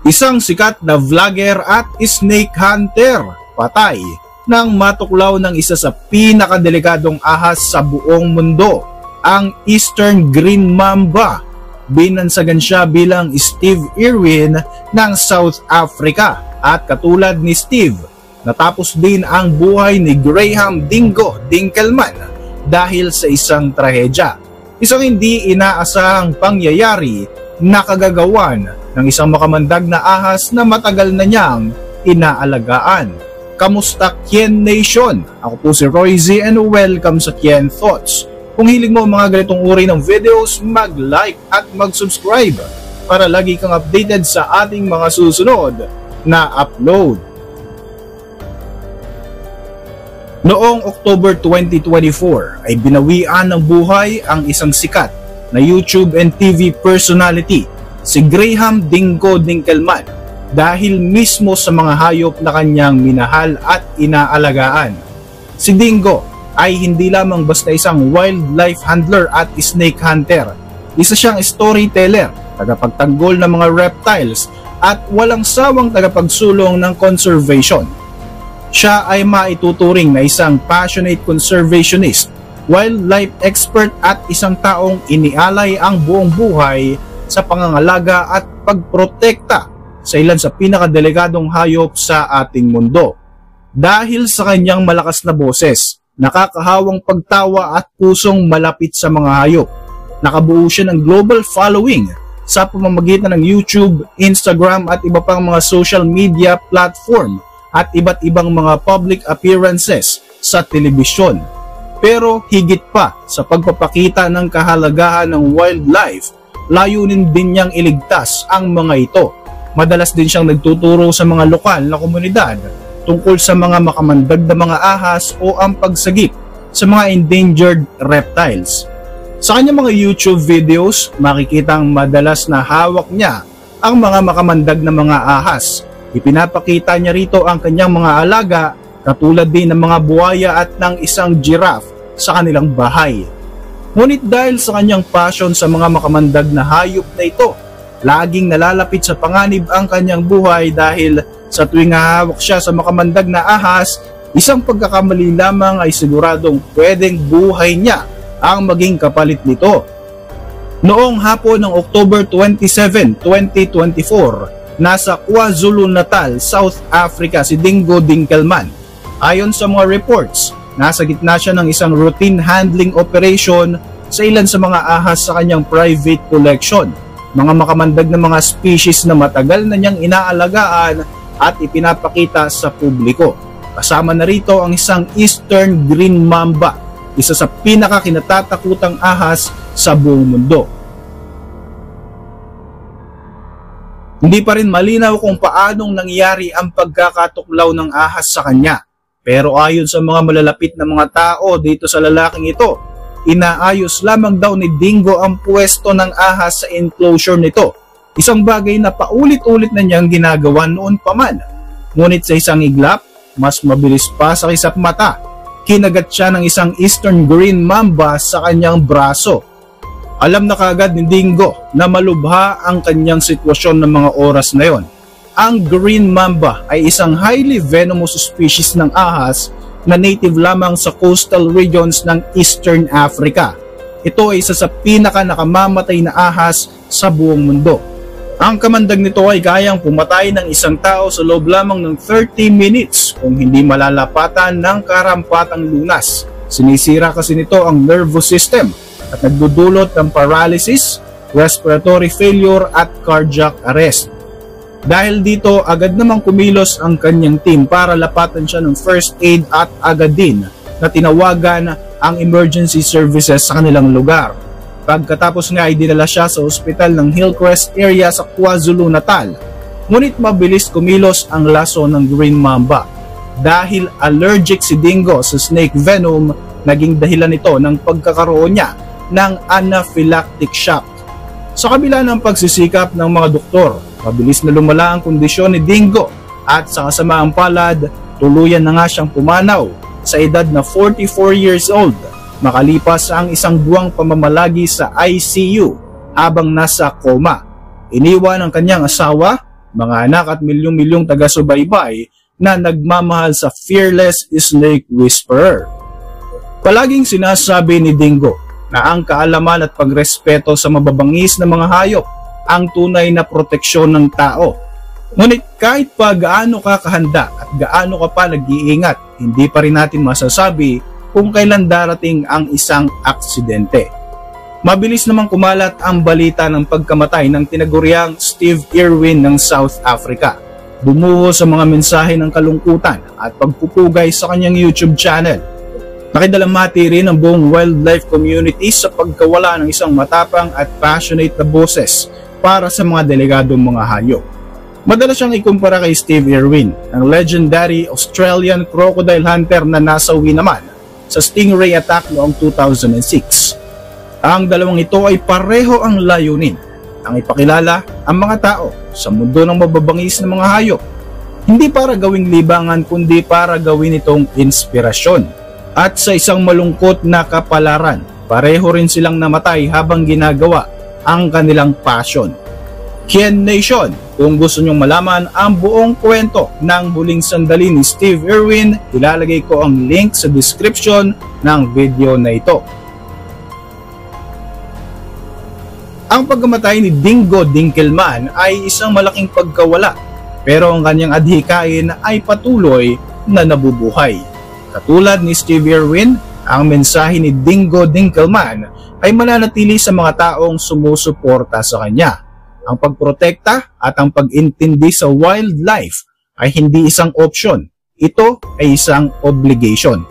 Isang sikat na vlogger at snake hunter patay nang matuklaw ng isa sa pinakadelikadong ahas sa buong mundo, ang Eastern Green Mamba. Binansagan siya bilang Steve Irwin ng South Africa at katulad ni Steve, natapos din ang buhay ni Graham Dingo Dinkelman dahil sa isang trahedya. Isang hindi inaasahang pangyayari na kagagawan ng isang makamandag na ahas na matagal na niyang inaalagaan. Kamusta Kien Nation? Ako po si Roy Z and welcome sa Kien Thoughts. Kung hilig mo mga ganitong uri ng videos, mag-like at mag-subscribe para lagi kang updated sa ating mga susunod na upload. Noong October 2024 ay binawian ng buhay ang isang sikat na YouTube and TV personality, si Graham Dingo Dinkelman, dahil mismo sa mga hayop na kanyang minahal at inaalagaan. Si Dingo ay hindi lamang basta isang wildlife handler at snake hunter. Isa siyang storyteller, tagapagtanggol ng mga reptiles at walang sawang tagapagsulong ng conservation. Siya ay maituturing na isang passionate conservationist, wildlife expert at isang taong inialay ang buong buhay sa pangangalaga at pagprotekta sa ilan sa pinakadelikadong hayop sa ating mundo. Dahil sa kanyang malakas na boses, nakakahawang pagtawa at pusong malapit sa mga hayop, nakabuo siya ng global following sa pamamagitan ng YouTube, Instagram at iba pang mga social media platform at iba't ibang mga public appearances sa telebisyon. Pero higit pa sa pagpapakita ng kahalagahan ng wildlife, layunin din niyang iligtas ang mga ito. Madalas din siyang nagtuturo sa mga lokal na komunidad tungkol sa mga makamandag na mga ahas o ang pagsagip sa mga endangered reptiles. Sa kanyang mga YouTube videos, makikitang madalas na hawak niya ang mga makamandag na mga ahas. Ipinapakita niya rito ang kanyang mga alaga, katulad din ng mga buhaya at ng isang giraffe sa kanilang bahay. Ngunit dahil sa kanyang passion sa mga makamandag na hayop na ito, laging nalalapit sa panganib ang kanyang buhay dahil sa tuwing hahawak siya sa makamandag na ahas, isang pagkakamali lamang ay siguradong pwedeng buhay niya ang maging kapalit nito. Noong hapon ng October 27, 2024, nasa KwaZulu-Natal, South Africa si Dingo Dinkelman. Ayon sa mga reports, nasa gitna siya ng isang routine handling operation sa ilan sa mga ahas sa kanyang private collection. Mga makamandag na mga species na matagal na niyang inaalagaan at ipinapakita sa publiko. Kasama na rito ang isang Eastern Green Mamba, isa sa pinakakinatatakutang ahas sa buong mundo. Hindi pa rin malinaw kung paanong nangyari ang pagkakatuklaw ng ahas sa kanya. Pero ayon sa mga malalapit na mga tao dito sa lalaking ito, inaayos lamang daw ni Dingo ang pwesto ng ahas sa enclosure nito. Isang bagay na paulit-ulit na niyang ginagawa noon pa man. Ngunit sa isang iglap, mas mabilis pa sa kisap mata, kinagat siya ng isang Eastern Green Mamba sa kanyang braso. Alam na kaagad ni Dingo na malubha ang kanyang sitwasyon ng mga oras na yon. Ang Green Mamba ay isang highly venomous species ng ahas na native lamang sa coastal regions ng Eastern Africa. Ito ay isa sa pinaka-nakamamatay na ahas sa buong mundo. Ang kamandag nito ay kayang pumatay ng isang tao sa loob lamang ng 30 minutes kung hindi malalapatan ng karampatang lunas. Sinisira kasi nito ang nervous system at nagdudulot ng paralysis, respiratory failure at cardiac arrest. Dahil dito, agad namang kumilos ang kanyang team para lapatan siya ng first aid at agad din na tinawagan ang emergency services sa kanilang lugar. Pagkatapos nga ay dinala siya sa ospital ng Hillcrest area sa KwaZulu-Natal. Ngunit mabilis kumilos ang laso ng Green Mamba. Dahil allergic si Dingo sa snake venom, naging dahilan nito ng pagkakaroon niya ng anaphylactic shock. Sa kabila ng pagsisikap ng mga doktor, mabilis na lumala ang kondisyon ni Dingo at sa kasamaang palad, tuluyan na nga siyang pumanaw sa edad na 44 years old makalipas ang isang buwang pamamalagi sa ICU habang nasa coma. Iniwan ang kanyang asawa, mga anak at milyong-milyong taga-subaybay na nagmamahal sa fearless snake whisperer. Palaging sinasabi ni Dingo na ang kaalaman at pagrespeto sa mababangis na mga hayop ang tunay na proteksyon ng tao. Ngunit kahit pa gaano ka kahanda at gaano ka pa nag-iingat, hindi pa rin natin masasabi kung kailan darating ang isang aksidente. Mabilis namang kumalat ang balita ng pagkamatay ng tinaguriang Steve Irwin ng South Africa. Bumuho sa mga mensahe ng kalungkutan at pagpupugay sa kanyang YouTube channel. Nakidalamhati rin ang buong wildlife community sa pagkawala ng isang matapang at passionate na boses para sa mga delegadong mga hayop. Madalas siyang ikumpara kay Steve Irwin, ang legendary Australian crocodile hunter na nasawi naman sa stingray attack noong 2006. Ang dalawang ito ay pareho ang layunin, ang ipakilala ang mga tao sa mundo ng mababangis na mga hayop. Hindi para gawing libangan kundi para gawin itong inspirasyon. At sa isang malungkot na kapalaran, pareho rin silang namatay habang ginagawa ang kanilang passion. Kien Nation, kung gusto nyong malaman ang buong kwento ng huling sandali ni Steve Irwin, ilalagay ko ang link sa description ng video na ito. Ang pagkamatay ni Dingo Dinkelman ay isang malaking pagkawala, pero ang kanyang adhikain ay patuloy na nabubuhay. Katulad ni Steve Irwin, ang mensahe ni Dingo Dinkelman ay mananatili sa mga taong sumusuporta sa kanya. Ang pagprotekta at ang pag-intindi sa wildlife ay hindi isang option, ito ay isang obligation.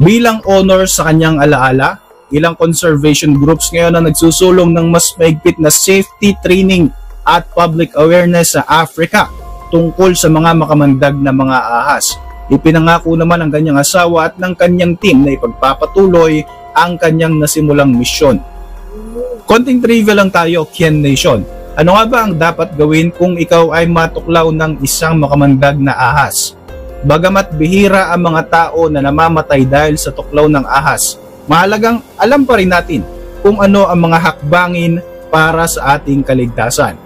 Bilang honor sa kanyang alaala, ilang conservation groups ngayon na nagsusulong ng mas maigpit na safety training at public awareness sa Africa tungkol sa mga makamandag na mga ahas. Ipinangako naman ng kanyang asawa at ng kanyang team na ipagpapatuloy ang kanyang nasimulang misyon. Konting trivia lang tayo, Kien Nation. Ano nga ba ang dapat gawin kung ikaw ay matuklaw ng isang makamandag na ahas? Bagamat bihira ang mga tao na namamatay dahil sa tuklaw ng ahas, mahalagang alam pa rin natin kung ano ang mga hakbangin para sa ating kaligtasan.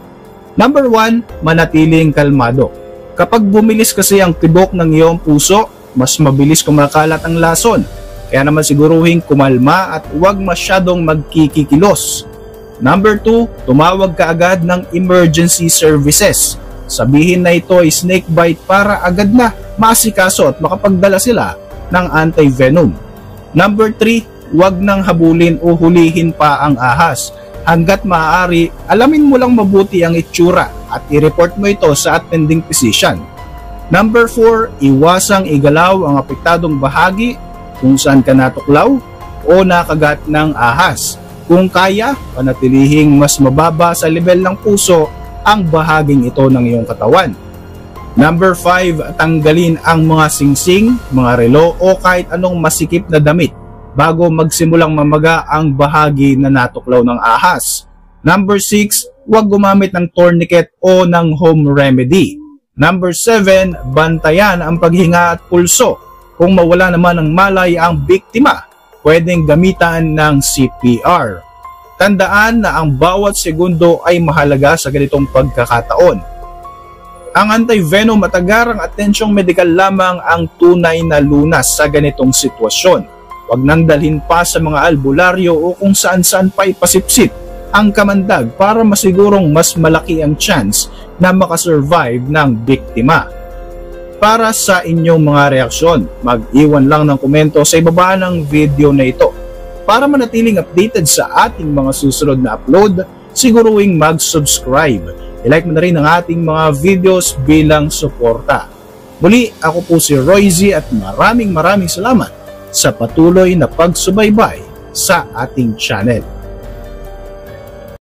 Number 1, manatiling kalmado. Kapag bumilis kasi ang tibok ng iyong puso, mas mabilis kumakalat ang lason. Kaya naman siguruhin kumalma at huwag masyadong magkikikilos. Number 2, tumawag ka agad ng emergency services. Sabihin na ito ay snake bite para agad na maasikaso at makapagdala sila ng anti-venom. Number 3, huwag nang habulin o hulihin pa ang ahas. Hanggat maaari, alamin mo lang mabuti ang itsura at i-report mo ito sa attending physician. Number 4, iwasang igalaw ang apektadong bahagi kung saan ka natuklaw o nakagat ng ahas. Kung kaya, panatilihing mas mababa sa level ng puso ang bahaging ito ng iyong katawan. Number 5, tanggalin ang mga singsing, mga relo o kahit anong masikip na damit bago magsimulang mamaga ang bahagi na natuklaw ng ahas. Number 6, huwag gumamit ng tourniquet o ng home remedy. Number 7, bantayan ang paghinga at pulso. Kung mawala naman ng malay ang biktima, pwedeng gamitan ng CPR. Tandaan na ang bawat segundo ay mahalaga sa ganitong pagkakataon. Ang anti-venom at agarang atensyong medikal lamang ang tunay na lunas sa ganitong sitwasyon. Huwag nang dalhin pa sa mga albularyo o kung saan-saan pa ipasipsip ang kamandag para masigurong mas malaki ang chance na makasurvive ng biktima. Para sa inyong mga reaksyon, mag-iwan lang ng komento sa ibaba ng video na ito. Para manatiling updated sa ating mga susunod na upload, siguruhing mag-subscribe. I-like mo na rin ang ating mga videos bilang suporta. Muli, ako po si Royzy at maraming salamat sa patuloy na pagsubaybay sa ating channel.